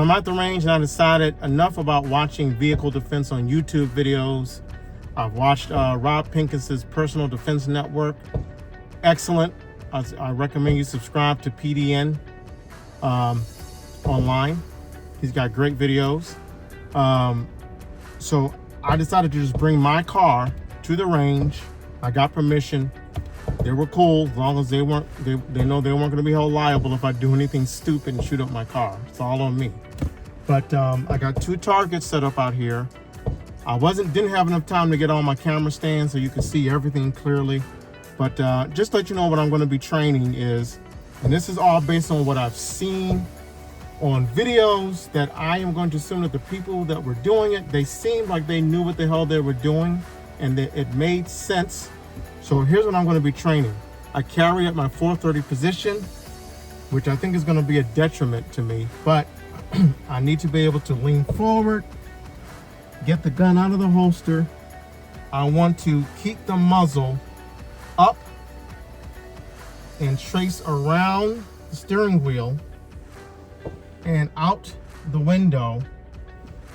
So I'm at the range and I decided enough about watching vehicle defense on YouTube videos. I've watched Rob Pincus's Personal Defense Network. Excellent. I recommend you subscribe to PDN online. He's got great videos. So I decided to just bring my car to the range. I got permission. They were cool as long as they know they weren't going to be held liable if I do anything stupid and shoot up my car. It's all on me. But I got 2 targets set up out here. I didn't have enough time to get on my camera stand so you can see everything clearly. But just to let you know what I'm going to be training is, and this is all based on what I've seen on videos, that I am going to assume that the people that were doing it, they seemed like they knew what the hell they were doing and that it made sense. So here's what I'm going to be training. I carry at my 430 position, which I think is going to be a detriment to me, but I need to be able to lean forward, get the gun out of the holster. I want to keep the muzzle up and trace around the steering wheel and out the window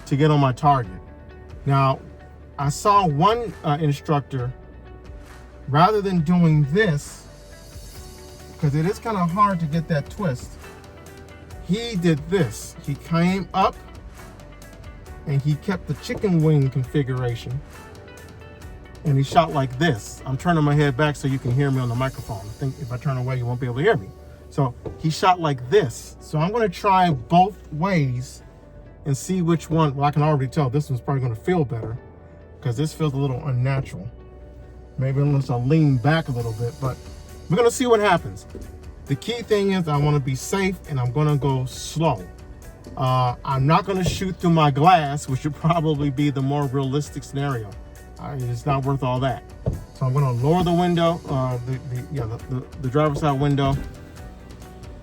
to get on my target. Now, I saw one instructor, rather than doing this, because it is kind of hard to get that twist, he did this. He came up and he kept the chicken wing configuration and he shot like this. I'm turning my head back so you can hear me on the microphone. I think if I turn away, you won't be able to hear me. So he shot like this. So I'm going to try both ways and see which one. Well, I can already tell this one's probably going to feel better because this feels a little unnatural. Maybe unless I lean back a little bit, but we're going to see what happens. The key thing is I want to be safe and I'm going to go slow. I'm not going to shoot through my glass, which would probably be the more realistic scenario. It's not worth all that. So I'm going to lower the window, the driver's side window,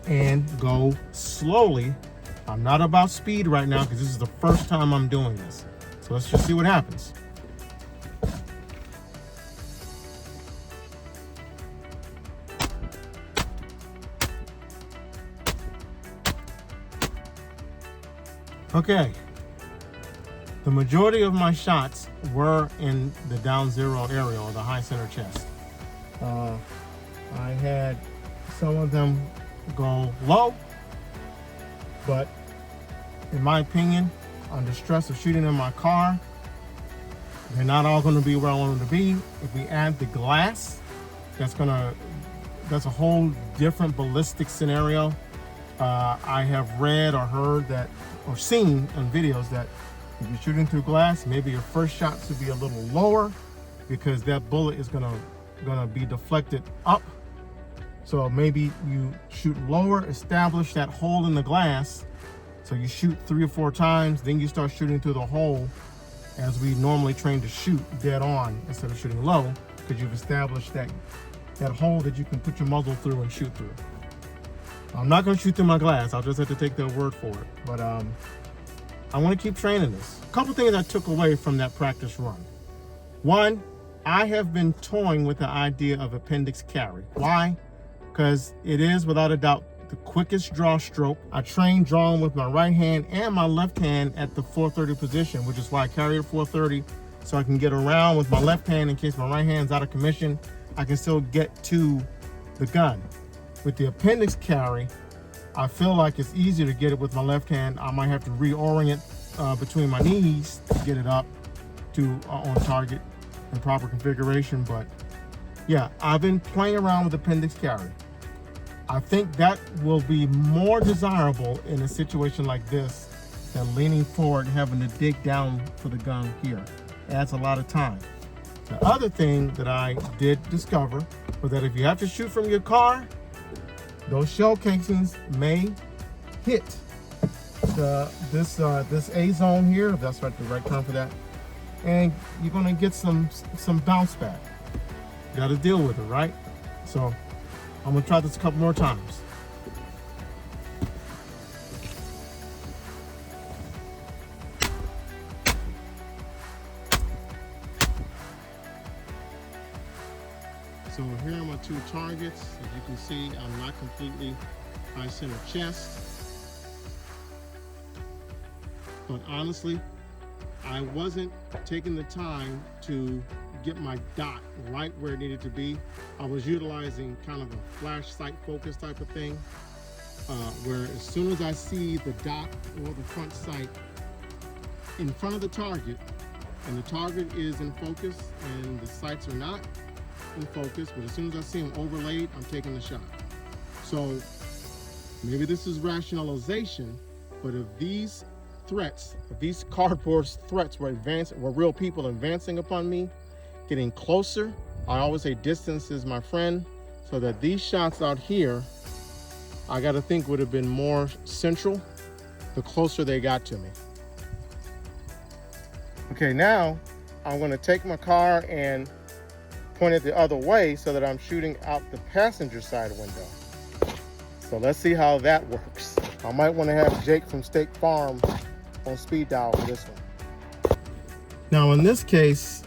and go slowly. I'm not about speed right now because this is the first time I'm doing this. So let's just see what happens. Okay, the majority of my shots were in the down zero area or the high center chest. I had some of them go low, but in my opinion, under stress of shooting in my car, they're not all going to be where I want them to be. If we add the glass, that's a whole different ballistic scenario. I have read or heard that, or seen on videos that if you're shooting through glass, maybe your first shot should be a little lower because that bullet is gonna be deflected up. So maybe you shoot lower, establish that hole in the glass. So you shoot 3 or 4 times, then you start shooting through the hole as we normally train to shoot dead on instead of shooting low, because you've established that hole that you can put your muzzle through and shoot through. I'm not going to shoot through my glass. I'll just have to take their word for it. But I want to keep training this. A couple things I took away from that practice run. One, I have been toying with the idea of appendix carry. Why? Because it is, without a doubt, the quickest draw stroke. I train drawing with my right hand and my left hand at the 430 position, which is why I carry at 430, so I can get around with my left hand in case my right hand's out of commission. I can still get to the gun. With the appendix carry, I feel like it's easier to get it with my left hand. I might have to reorient between my knees to get it up to on target in proper configuration. But yeah, I've been playing around with appendix carry. I think that will be more desirable in a situation like this than leaning forward and having to dig down for the gun here. It adds a lot of time. The other thing that I did discover was that if you have to shoot from your car, those shell casings may hit this A zone here, if that's the right term for that, and you're going to get some bounce back. You got to deal with it, right? So I'm going to try this a couple more times. So here are my 2 targets. As you can see, I'm not completely high center chest. but honestly, I wasn't taking the time to get my dot right where it needed to be. I was utilizing kind of a flash sight focus type of thing, where as soon as I see the dot or the front sight in front of the target, and the target is in focus and the sights are not in focus, but as soon as I see them overlaid, I'm taking the shot. So maybe this is rationalization, but if these threats, if these cardboard threats were real people advancing upon me, getting closer, I always say distance is my friend, so that these shots out here, I got to think would have been more central the closer they got to me. Okay, now I'm going to take my car and point it the other way so that I'm shooting out the passenger side window. So let's see how that works. I might want to have Jake from State Farm on speed dial for this one. Now in this case,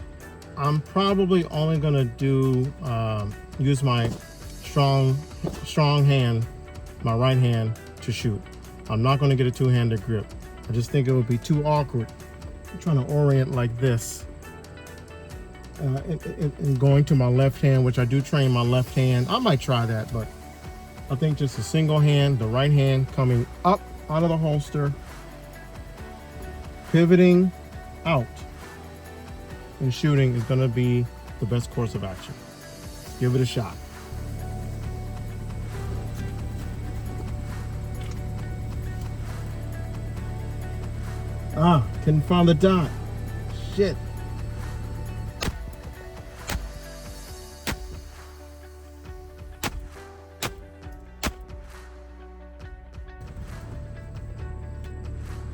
I'm probably only going to use my strong hand, my right hand, to shoot. I'm not going to get a two-handed grip. I just think it would be too awkward trying to orient like this and going to my left hand, which I do train my left hand. I might try that, but I think just a single hand, the right hand coming up out of the holster, pivoting out and shooting is going to be the best course of action. Give it a shot. Couldn't find the dot. Shit.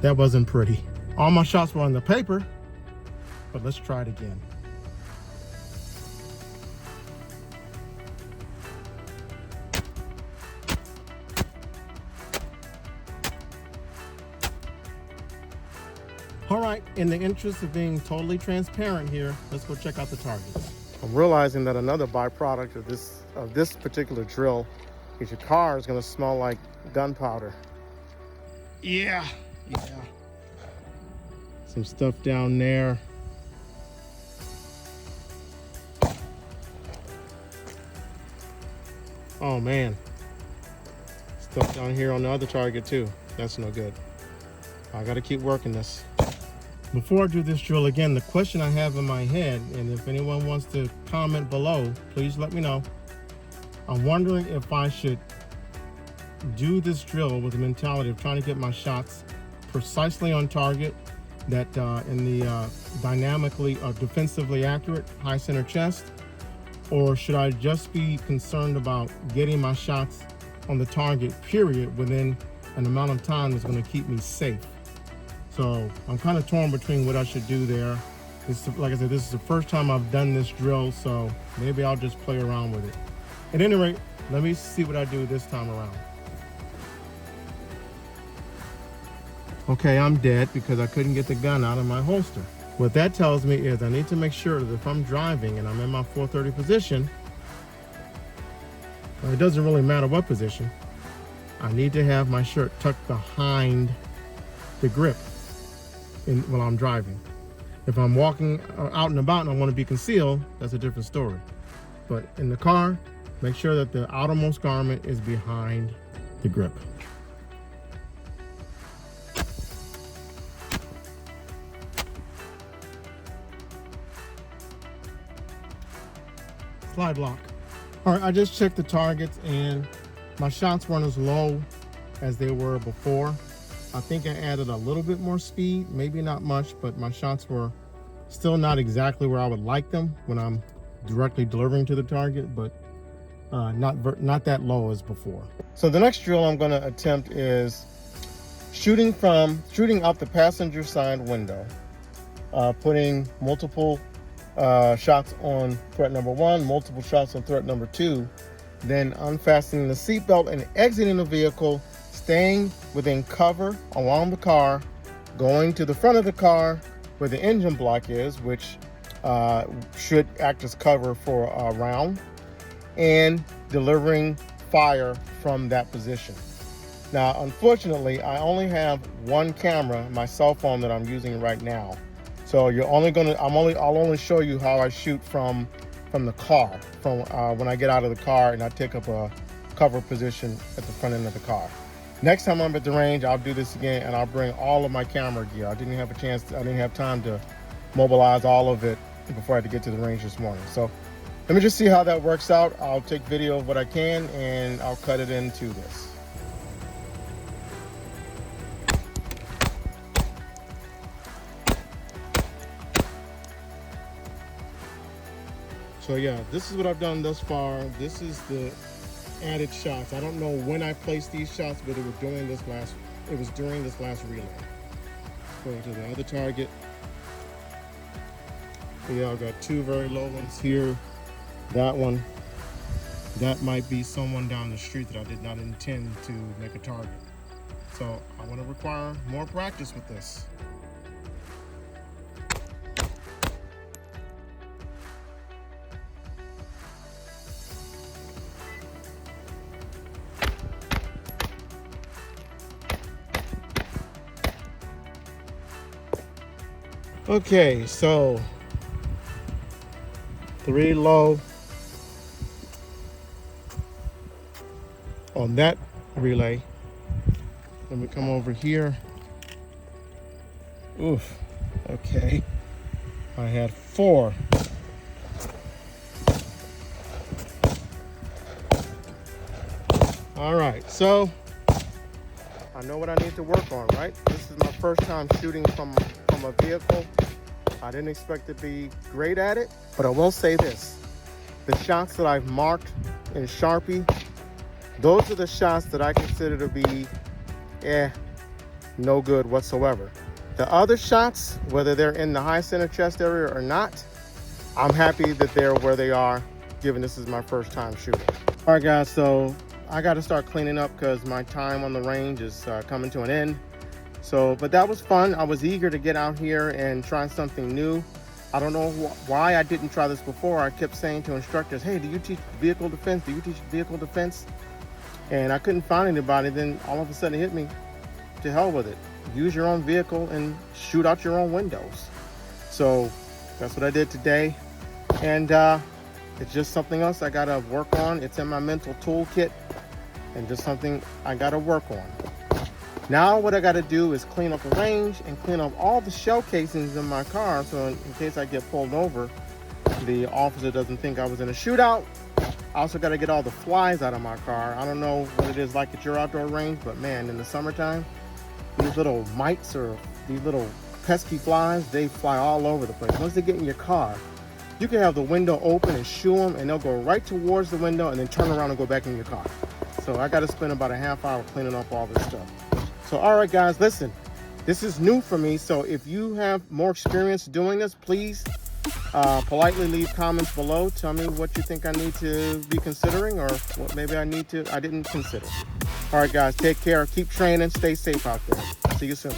That wasn't pretty. All my shots were on the paper, but let's try it again. All right, in the interest of being totally transparent here, let's go check out the targets. I'm realizing that another byproduct of this particular drill is your car is gonna smell like gunpowder. Yeah. Some stuff down there. Oh man. Stuff down here on the other target too. That's no good. I gotta keep working this. Before I do this drill again, the question I have in my head, and if anyone wants to comment below, please let me know. I'm wondering if I should do this drill with the mentality of trying to get my shots precisely on target, that in the dynamically or defensively accurate high center chest, or should I just be concerned about getting my shots on the target period within an amount of time that's going to keep me safe? So I'm kind of torn between what I should do there. Like I said, this is the first time I've done this drill, so maybe I'll just play around with it. At any rate, let me see what I do this time around. Okay, I'm dead because I couldn't get the gun out of my holster. What that tells me is I need to make sure that if I'm driving and I'm in my 430 position, it doesn't really matter what position, I need to have my shirt tucked behind the grip while I'm driving. If I'm walking out and about and I want to be concealed, that's a different story. But in the car, make sure that the outermost garment is behind the grip. Slide block. All right, I just checked the targets and my shots weren't as low as they were before. I think I added a little bit more speed, maybe not much, but my shots were still not exactly where I would like them when I'm directly delivering to the target, but not that low as before. So the next drill I'm going to attempt is shooting out the passenger side window, putting multiple shots on threat number 1, multiple shots on threat number 2, then unfastening the seatbelt and exiting the vehicle, staying within cover along the car, going to the front of the car where the engine block is, which should act as cover for a round, and delivering fire from that position. Now, unfortunately, I only have one camera, my cell phone that I'm using right now. So I'll only show you how I shoot from the car, from when I get out of the car and I take up a cover position at the front end of the car. Next time I'm at the range, I'll do this again and I'll bring all of my camera gear. I didn't have time to mobilize all of it before I had to get to the range this morning. So let me just see how that works out. I'll take video of what I can and I'll cut it into this. So yeah, this is what I've done thus far. This is the added shots. I don't know when I placed these shots, but it was during this last relay. Go to the other target. Yeah, I've got two very low ones here. That one, that might be someone down the street that I did not intend to make a target. So I want to require more practice with this. Okay, so 3 low on that relay. Let me come over here. Oof, okay. I had 4. All right, so I know what I need to work on, right? This is my first time shooting from a vehicle. I didn't expect to be great at it, but I will say this. The shots that I've marked in Sharpie, those are the shots that I consider to be, no good whatsoever. The other shots, whether they're in the high center chest area or not, I'm happy that they're where they are, given this is my first time shooting. All right, guys, so I got to start cleaning up because my time on the range is coming to an end. So, but that was fun. I was eager to get out here and try something new. I don't know why I didn't try this before. I kept saying to instructors, hey, do you teach vehicle defense? Do you teach vehicle defense? And I couldn't find anybody. Then all of a sudden it hit me, to hell with it. Use your own vehicle and shoot out your own windows. So that's what I did today. And it's just something else I gotta work on. It's in my mental toolkit and just something I gotta work on. Now what I got to do is clean up the range and clean up all the shell casings in my car, so in case I get pulled over, the officer doesn't think I was in a shootout. I also got to get all the flies out of my car. I don't know what it is like at your outdoor range, but man, in the summertime, these little mites or these little pesky flies, they fly all over the place. Once they get in your car, you can have the window open and shoo them, and they'll go right towards the window and then turn around and go back in your car. So I got to spend about a half hour cleaning up all this stuff. So, all right, guys, listen, this is new for me. So if you have more experience doing this, please politely leave comments below. Tell me what you think I need to be considering or what maybe I didn't consider. All right, guys, take care. Keep training. Stay safe out there. See you soon.